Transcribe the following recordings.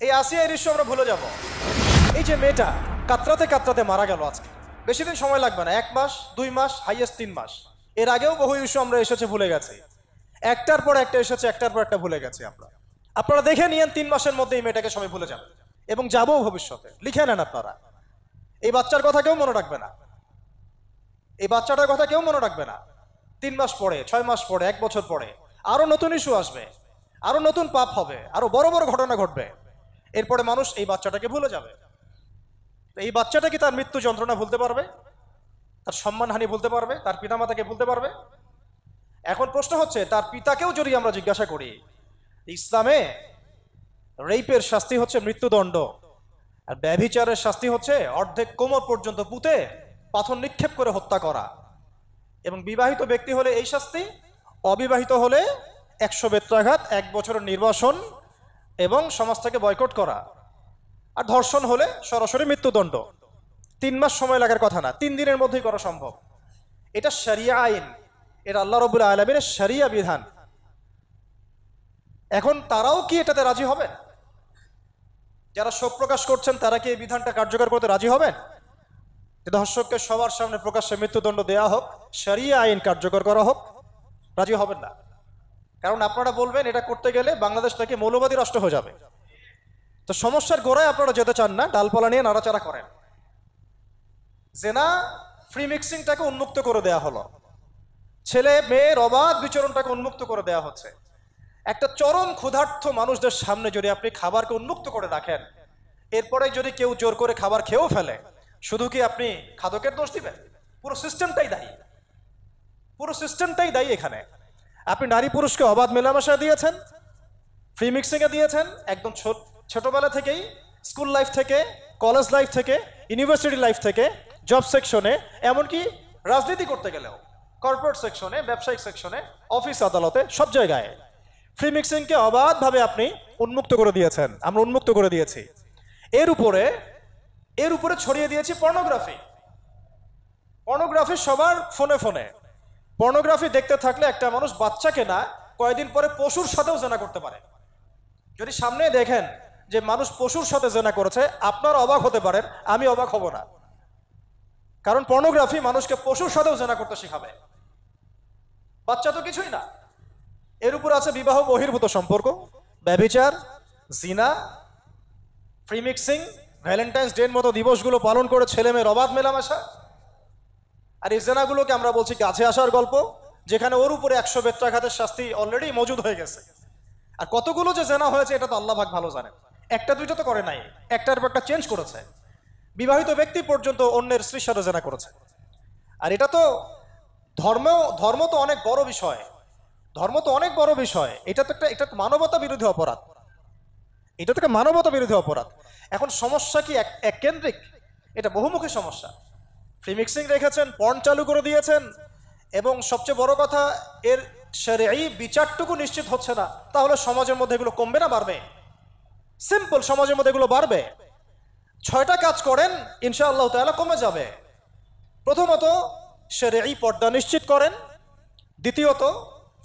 এই আসিয়া এই দৃশ্য আমরা ভুলে যাব। এই যে মেয়েটা কাতরাতে কাতরাতে মারা গেল আজকে, বেশি দিন সময় লাগবে না, 1 মাস 2 মাস হাইয়েস্ট 3 মাস। এর আগেও বহু ইস্যু আমরা এসেছে ভুলে গেছি, একটার পর একটা এসেছে, একটার পর একটা ভুলে গেছি আমরা। আপনারা দেখে নিয়েন 3 মাসের মধ্যে এই মেয়েটাকে সবাই ভুলে যাবে এবং যাবও ভবিষ্যতে। লিখে নেন আপনারা, এই বাচ্চার কথা কেউ মনে রাখবে না, এই বাচ্চাটার কথা কেউ মনে রাখবে না। 3 মাস পরে, 6 মাস পরে, 1 বছর পরে আরো নতুন ইস্যু আসবে, আরো নতুন পাপ হবে, আরো বড় বড় ঘটনা ঘটবে। এরপরে মানুষ এই বাচ্চাটাকে ভুলে যাবে। এই বাচ্চাটা কি তার মৃত্যু যন্ত্রণা ভুলতে পারবে? তার সম্মানহানি ভুলতে পারবে? তার পিতামাতাকে ভুলতে পারবে? এখন প্রশ্ন হচ্ছে, তার পিতাকেও যদি আমরা জিজ্ঞাসা করি, ইসলামে রেপের শাস্তি হচ্ছে মৃত্যুদণ্ড, আর ব্যভিচারের শাস্তি হচ্ছে অর্ধেক কোমর পর্যন্ত পুঁতে পাথর নিক্ষেপ করে হত্যা করা, এবং বিবাহিত ব্যক্তি হলে এই শাস্তি, অবিবাহিত হলে 100 বেত্রাঘাত, 1 বছরের নির্বাসন এবং সমাজ থেকে বয়কট করা, আর ধর্ষণ হলে সরাসরি মৃত্যুদণ্ড। 3 মাস সময় লাগার কথা না, 3 দিনের মধ্যেই করা সম্ভব। এটা শরিয়া আইন, এটা আল্লাহ রাব্বুল আলামিনের শরিয়া বিধান। এখন তারাও কি এটাতে রাজি হবেন? যারা শোক প্রকাশ করছেন তারা কি এই বিধানটা কার্যকর করতে রাজি হবেন? ধর্ষককে সবার সামনে প্রকাশ্যে মৃত্যুদণ্ড দেওয়া হোক, শরিয়া আইন কার্যকর করা হোক? রাজি হবেন না। কারণ আপনারা বলবেন এটা করতে গেলে বাংলাদেশ থেকে মৌলবাদী রাষ্ট্র হয়ে যাবে। তো সমস্যার গোড়ায় আপনারা যেতে চান না, ডালপালা নিয়ে নাড়াচাড়া করেন। জেনা ফ্রি মিক্সিংটাকে উন্মুক্ত করে দেয়া হলো, ছেলে মেয়ের অবাধ বিচরণটাকে উন্মুক্ত করে দেয়া হচ্ছে। একটা চরম ক্ষুধার্ত মানুষদের সামনে যদি আপনি খাবারকে উন্মুক্ত করে রাখেন, এরপরে যদি কেউ জোর করে খাবার খেয়েও ফেলে, শুধু কি আপনি খাদকের দোষ দিবেন? পুরো সিস্টেমটাই দায়ী, পুরো সিস্টেমটাই দায়ী এখানে। আপনি নারী পুরুষকে অবাধ মেলামেশা দিয়েছেন, ফ্রি মিক্সিংয়ে দিয়েছেন, একদম ছোটবেলা থেকেই, স্কুল লাইফ থেকে, কলেজ লাইফ থেকে, ইউনিভার্সিটি লাইফ থেকে, জব সেকশনে, এমনকি রাজনীতি করতে গেলেও কর্পোরেট সেকশনে, ব্যবসায়িক সেকশনে, অফিস আদালতে, সব জায়গায় ফ্রি মিক্সিংকে অবাধভাবে আপনি উন্মুক্ত করে দিয়েছেন, আমরা উন্মুক্ত করে দিয়েছি। এর উপরে ছড়িয়ে দিয়েছি পর্নোগ্রাফি। পর্নোগ্রাফি সবার ফোনে ফোনে। পর্নোগ্রাফি দেখতে থাকলে একটা মানুষ বাচ্চাকে না, কয়েকদিন পরে পশুর সাথেও জেনা করতে পারে। যদি সামনে দেখেন যে মানুষ পশুর সাথে জেনা করেছে, আপনারা অবাক হতে পারেন, আমি অবাক হব না। কারণ পর্নোগ্রাফি মানুষকে পশুর সাথেও জেনা করতে শেখাবে। বাচ্চা তো কিছুই না। এর উপর আছে বিবাহ বহির্ভূত সম্পর্ক, ব্যভিচার, জিনা, ফ্রি মিক্সিং, ভ্যালেন্টাইন্স ডের মতো দিবসগুলো পালন করে ছেলে মেয়ের অবাধ মেলামেশা। আর এই জেনাগুলোকে আমরা বলছি কাছে আসার গল্প, যেখানে ওর উপরে 100 বেত্রাঘাতের শাস্তি অলরেডি মজুদ হয়ে গেছে। আর কতগুলো যে জেনা হয়েছে এটা তো আল্লাহ পাক ভালো জানেন। একটা দুইটা তো করে নাই, একটার পর একটা চেঞ্জ করেছে। বিবাহিত ব্যক্তি পর্যন্ত অন্যের স্ত্রীর সাথে জেনা করেছে। আর এটা তো ধর্ম তো অনেক বড় বিষয়, ধর্ম তো অনেক বড় বিষয়। এটা তো মানবতা বিরোধী অপরাধ, এটা তো একটা মানবতা বিরোধী অপরাধ। এখন সমস্যা কি এক কেন্দ্রিক? এটা বহুমুখী সমস্যা। ফ্রি মিক্সিং রেখেছেন, পর্ন চালু করে দিয়েছেন, এবং সবচেয়ে বড় কথা, এর শরঈ বিচারটুকু নিশ্চিত হচ্ছে না। তাহলে সমাজের মধ্যে এগুলো কমবে না বাড়বে? সিম্পল, সমাজের মধ্যে এগুলো বাড়বে। 6টা কাজ করেন, ইনশাআল্লাহ তাআলা কমে যাবে। প্রথমত শরঈ পর্দা নিশ্চিত করেন, দ্বিতীয়ত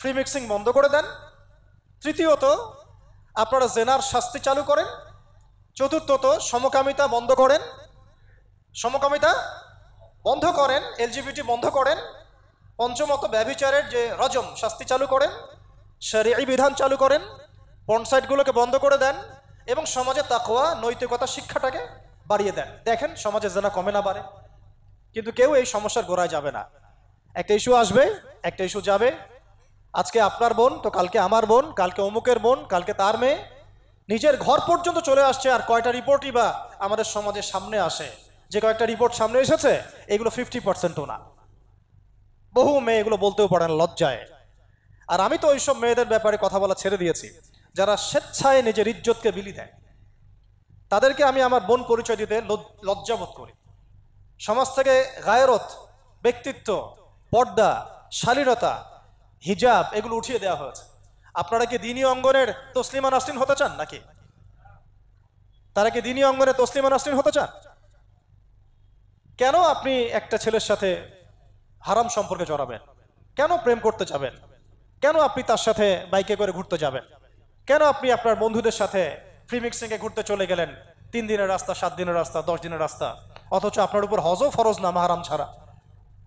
ফ্রি মিক্সিং বন্ধ করে দেন, তৃতীয়ত আপনারা জেনার শাস্তি চালু করেন, চতুর্থত সমকামিতা বন্ধ করেন, এলজিবিটি বন্ধ করেন, পঞ্চমত ব্যভিচারের যে রজম শাস্তি চালু করেন, শরঈ বিধান চালু করেন, পর্ন সাইটগুলোকে বন্ধ করে দেন, এবং সমাজে তাকওয়া নৈতিকতা শিক্ষাটাকে বাড়িয়ে দেন। দেখেন সমাজে জেনা কমে না বাড়ে। কিন্তু কেউ এই সমস্যার গোড়ায় যাবে না। একটা ইস্যু আসবে, একটা ইস্যু যাবে। আজকে আপনার বোন তো কালকে আমার বোন, কালকে অমুকের বোন, কালকে তার মেয়ে, নিজের ঘর পর্যন্ত চলে আসছে। আর কয়টা রিপোর্টই বা আমাদের সমাজের সামনে আসে? যে কয়েকটা রিপোর্ট সামনে এসেছে এগুলো 50%ও না। বহু মেয়ে এগুলো বলতেও পারে না লজ্জায়। আর আমি তো ওইসব মেয়েদের ব্যাপারে কথা বলা ছেড়ে দিয়েছি, যারা স্বেচ্ছায় নিজের ইজ্জতকে বিলি দেয়। তাদেরকে আমি আমার বোন পরিচয় দিতে লজ্জাবোধ করি। সমাজ থেকে গায়রত, ব্যক্তিত্ব, পর্দা, শালীনতা, হিজাব এগুলো উঠিয়ে দেওয়া হয়েছে। আপনারা কি দ্বীনি অঙ্গনের তসলিমা নাসরিন হতে চান নাকি? তারা কি দ্বীনি অঙ্গনে তসলিমা নাসরিন হতে চান? কেন আপনি একটা ছেলের সাথে হারাম সম্পর্কে জড়াবেন? কেন প্রেম করতে যাবেন? কেন আপনি তার সাথে বাইকে করে ঘুরতে যাবেন? কেন আপনি আপনার বন্ধুদের সাথে ফ্রি মিক্সিংয়ে ঘুরতে চলে গেলেন, 3 দিনের রাস্তা, 7 দিনের রাস্তা, 10 দিনের রাস্তা, অথচ আপনার উপর হজও ফরজ না মাহারাম ছাড়া।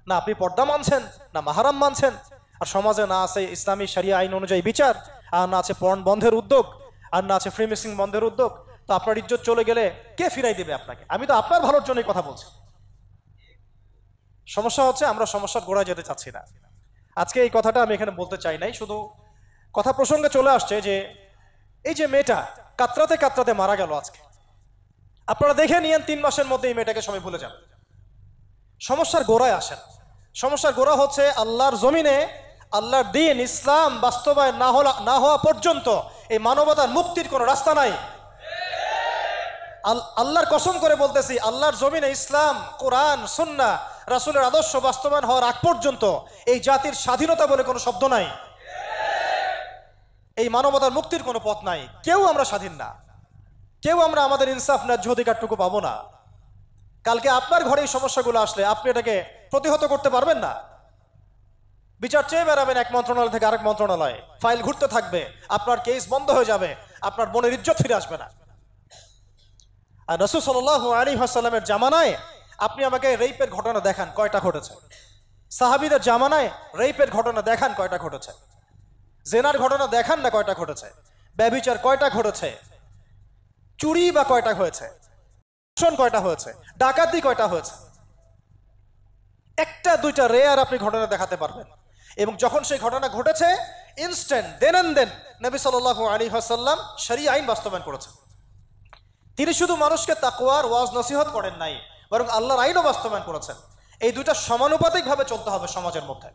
না আপনি পর্দা মানছেন, না মাহারাম মানছেন, আর সমাজে না আছে ইসলামী শরিয়া আইন অনুযায়ী বিচার, আর না আছে পর্ন বন্ধের উদ্যোগ, আর না আছে ফ্রি মিক্সিং বন্ধের উদ্যোগ। তো আপনার ইজ্জত চলে গেলে কে ফিরাই দেবে আপনাকে? আমি তো আপনার ভালোর জন্যই কথা বলছি। সমস্যা হচ্ছে আমরা সমস্যার গোড়ায় যেতে চাচ্ছি না। আজকে এই কথাটা আমি এখানে বলতে চাই নাই, শুধু কথা প্রসঙ্গে চলে আসছে যে এই যে মেয়েটা কাতরাতে কাতরাতে মারা গেল আজকে, আপনারা দেখে নিয়েন 3 মাসের মধ্যে এই মেয়েটাকে সবাই ভুলে যান। সমস্যার গোড়ায় আসেন। সমস্যার গোড়া হচ্ছে আল্লাহর জমিনে আল্লাহর দ্বীন ইসলাম বাস্তবায়ন না হওয়া পর্যন্ত এই মানবতার মুক্তির কোনো রাস্তা নাই। আল্লাহর কসম করে বলতেছি, আল্লাহর জমিনে ইসলাম, কোরআন, সুন্নাহ, রাসূলের আদর্শ বাস্তবায়ন হওয়ার আগ পর্যন্ত এই জাতির স্বাধীনতা বলে কোনো শব্দ নাই, এই মানবতার মুক্তির কোনো পথ নাই। কেউ আমরা স্বাধীন না, কেউ আমরা আমাদের ইনসাফ ন্যায্য অধিকারটুকু পাবো না। কালকে আপনার ঘরে এই সমস্যাগুলো আসলে আপনি এটাকে প্রতিহত করতে পারবেন না। বিচার চেয়ে বেড়াবেন এক মন্ত্রণালয় থেকে আরেক মন্ত্রণালয়ে, ফাইল ঘুরতে থাকবে, আপনার কেস বন্ধ হয়ে যাবে, আপনার বোনের ইজ্জত ফিরে আসবে না। আর রাসূল সাল্লাল্লাহু আলাইহি ওয়াসাল্লামের জামানায় আপনি আমাকে রেপের ঘটনা দেখান কয়টা ঘটেছে? সাহাবীদের জামানায় রেপের ঘটনা দেখান কয়টা ঘটেছে? জেনার ঘটনা দেখান না কয়টা ঘটেছে? ব্যভিচার কয়টা ঘটেছে? চুরি বা কয়টা হয়েছে? কয়টা হয়েছে? ডাকাতি কয়টা হয়েছে? একটা দুইটা রেয়ার আপনি ঘটনা দেখাতে পারবেন। এবং যখন সেই ঘটনা ঘটেছে ইনস্ট্যান্ট দেন এন্ড দেন নবী সাল্লাল্লাহু আলাইহি ওয়াসাল্লাম শরীয়ত আইন বাস্তবায়ন করেছেন। তিনি শুধু মানুষকে তাকওয়ার ওয়াজ নসিহত করেন নাই, বরং আল্লাহর আইনও বাস্তবায়ন করেছেন। এই দুইটা সমানুপাতিকভাবে চলতে হবে সমাজের মধ্যে।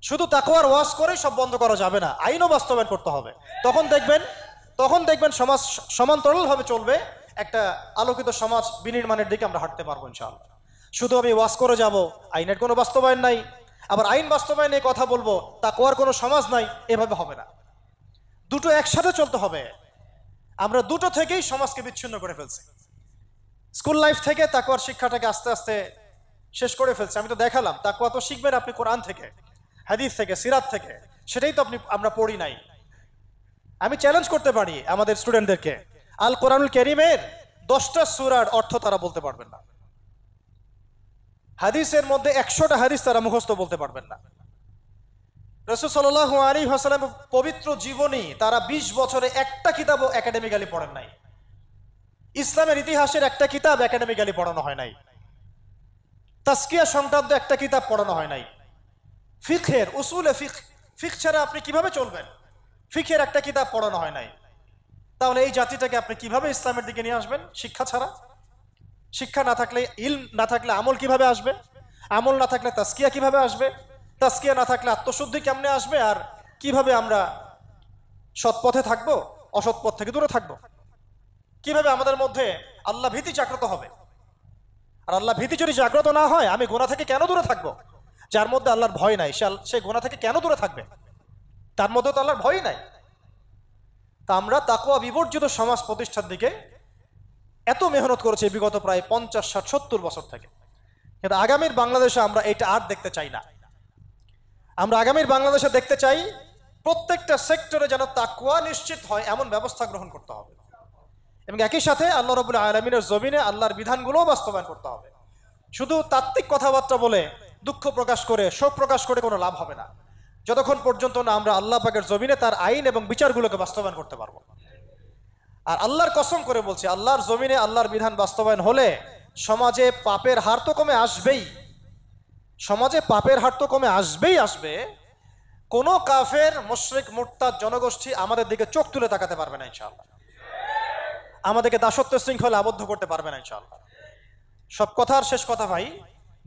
শুধু তাকওয়ার ওয়াজ করেই সব বন্ধ করা যাবে না, আইনও বাস্তবায়ন করতে হবে। তখন দেখবেন সমাজ সমান্তরালভাবে চলবে, একটা আলোকিত সমাজ বিনির্মাণের দিকে আমরা হাঁটতে পারবো ইনশাআল্লাহ। শুধু আমি ওয়াজ করে যাব, আইনের কোনো বাস্তবায়ন নাই, আবার আইন বাস্তবায়নে কথা বলবো, তাকওয়ার কোনো সমাজ নাই, এভাবে হবে না। দুটো একসাথে চলতে হবে। আমরা দুটো থেকেই সমাজকে বিচ্ছিন্ন করে ফেলছি। স্কুল লাইফ থেকে তাকওয়ার শিক্ষাটাকে আস্তে আস্তে শেষ করে ফেলছি। আমি তো দেখালাম তাকওয়া তো শিখবেন আপনি কোরআন থেকে, হাদিস থেকে, সিরাত থেকে, সেটাই তো আমরা পড়ি নাই। আমি চ্যালেঞ্জ করতে পারি আমাদের স্টুডেন্টদেরকে, আল কোরআনুল কারীমের 10টা সূরার অর্থ তারা বলতে পারবেন না, হাদিসের মধ্যে 100টা হাদিস তারা মুখস্থ বলতে পারবেন না। রাসূল সাল্লাল্লাহু আলাইহি ওয়াসাল্লামের পবিত্র জীবনী তারা 20 বছরে একটা কিতাবও একাডেমিক্যালি পড়েন নাই। ইসলামের ইতিহাসের একটা কিতাব একাডেমিক্যালি পড়ানো হয় নাই। তাজকিয়া সংক্রান্ত একটা কিতাব পড়ানো হয় নাই। ফিকহের উসুলে ফিকহ ছাড়া আপনি কিভাবে চলবেন? ফিকহের একটা কিতাব পড়ানো হয় নাই। তাহলে এই জাতিটাকে আপনি কিভাবে ইসলামের দিকে নিয়ে আসবেন? শিক্ষা ছাড়া। শিক্ষা না থাকলে, ইলম না থাকলে আমল কিভাবে আসবে? আমল না থাকলে তাজকিয়া কিভাবে আসবে? তাজকিয়া না থাকলে আত্মশুদ্ধি কেমনে আসবে? আর কিভাবে আমরা সৎ পথে থাকবো, অসৎ পথ থেকে দূরে থাকবো? কিভাবে আমাদের মধ্যে আল্লাহ ভীতি জাগ্রত হবে? আর আল্লাহ ভীতি যদি জাগ্রত না হয়, আমি গুনাহ থেকে কেন দূরে থাকবো? যার মধ্যে আল্লাহর ভয় নাই সে গুনাহ থেকে কেন দূরে থাকবে? তার মধ্যে তো আল্লাহর ভয় নাই। তা আমরা তাকওয়া বিবর্জিত সমাজ প্রতিষ্ঠার দিকে এত মেহনত করেছি বিগত প্রায় 50, 60, 70 বছর থেকে। কিন্তু আগামীর বাংলাদেশে আমরা এটা আর দেখতে চাই না। আমরা আগামীর বাংলাদেশে দেখতে চাই প্রত্যেকটা সেক্টরে যেন তাকওয়া নিশ্চিত হয় এমন ব্যবস্থা গ্রহণ করতে হবে, এবং একই সাথে আল্লাহ রাব্বুল আলামিনের জমিনে আল্লাহর বিধানগুলোও বাস্তবায়ন করতে হবে। শুধু তাত্ত্বিক কথাবার্তা বলে, দুঃখ প্রকাশ করে, শোক প্রকাশ করে কোনো লাভ হবে না, যতক্ষণ পর্যন্ত না আমরা আল্লাহ পাকের জমিনে তার আইন এবং বিচারগুলোকে বাস্তবায়ন করতে পারবো। আর আল্লাহর কসম করে বলছি, আল্লাহর জমিনে আল্লাহর বিধান বাস্তবায়ন হলে সমাজে পাপের হার তো কমে আসবেই। সমাজে পাপের হার তো কমে আসবে। কোনো কাফের, মুশরিক, মুরতাদ জনগোষ্ঠী আমাদের দিকে চোখ তুলে তাকাতে পারবে না ইনশাআল্লাহ। আমাদেরকে দাসত্ব শৃঙ্খলে আবদ্ধ করতে পারবে না ইনশাআল্লাহ। সব কথার শেষ কথা ভাই,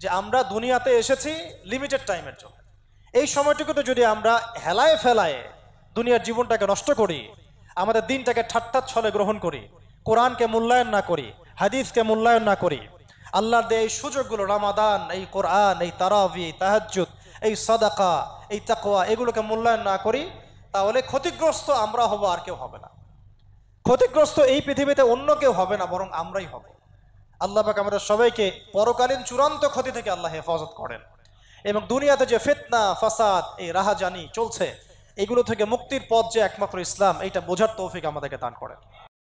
যে আমরা দুনিয়াতে এসেছি লিমিটেড টাইমের জন্য। এই সময়টুকুতে যদি আমরা হেলায় ফেলায় দুনিয়ার জীবনটাকে নষ্ট করি, আমাদের দিনটাকে ঠাট্টা ছলে গ্রহণ করি, কোরআনকে মূল্যায়ন না করি, হাদিসকে মূল্যায়ন না করি, আল্লাহর দেয় এই সুযোগগুলো, রমাদান, এই কোরআন, এই তারাবি, এই তাহাজ্জুদ, এই সাদাকা, এই তাকওয়া, এগুলোকে মূল্যায়ন না করি, তাহলে ক্ষতিগ্রস্ত আমরা হব, আর কেউ হবে না। ক্ষতিগ্রস্ত এই পৃথিবীতে অন্য কেউ হবে না, বরং আমরাই হব। আল্লাহ পাক আমাদের সবাইকে পরকালীন চূড়ান্ত ক্ষতি থেকে আল্লাহ হেফাজত করেন, এবং দুনিয়াতে যে ফিতনা, ফাসাদ, এই রাহাজানি চলছে, এগুলো থেকে মুক্তির পথ যে একমাত্র ইসলাম, এইটা বোঝার তৌফিক আমাদেরকে দান করেন।